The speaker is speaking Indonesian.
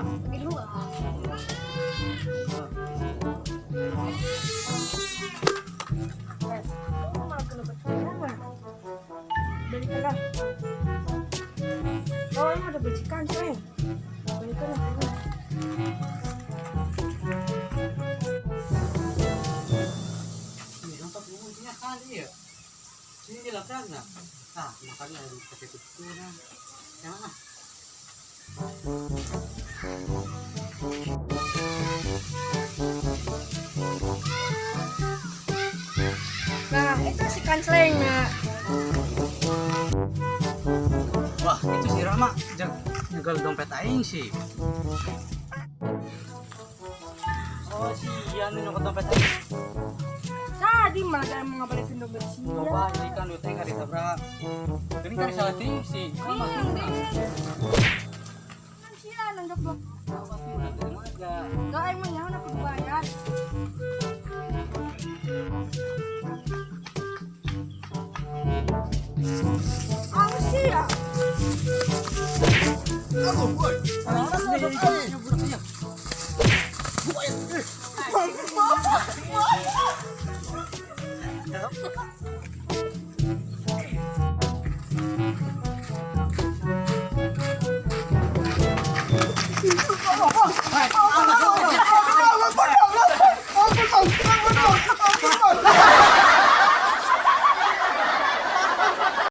Pak. Pergi dulu ah. Kamu malah kena bercanda. Balikan lah. Oh, ini ada becikan, sayang. Balikan lah. Ini tempat umumnya kali ya. Ini di belakang nggak? Nah, makanya pakai itu kan. Yang mana? Nah, itu si kansleng nak. Wah, itu si Rama nyegal dompet aing sih. Oh, iya nih nyokot dompet aing. Tadi malah dia mau ngabalikin dompet sih. Coba ini kan duitnya nggak ditabrak. Ini kan salah ting sih. Kamu Sia nanggap lo. apa sih udah terima aja. Enggak emang ya aku bayar. Aku sih ya. Aku boy.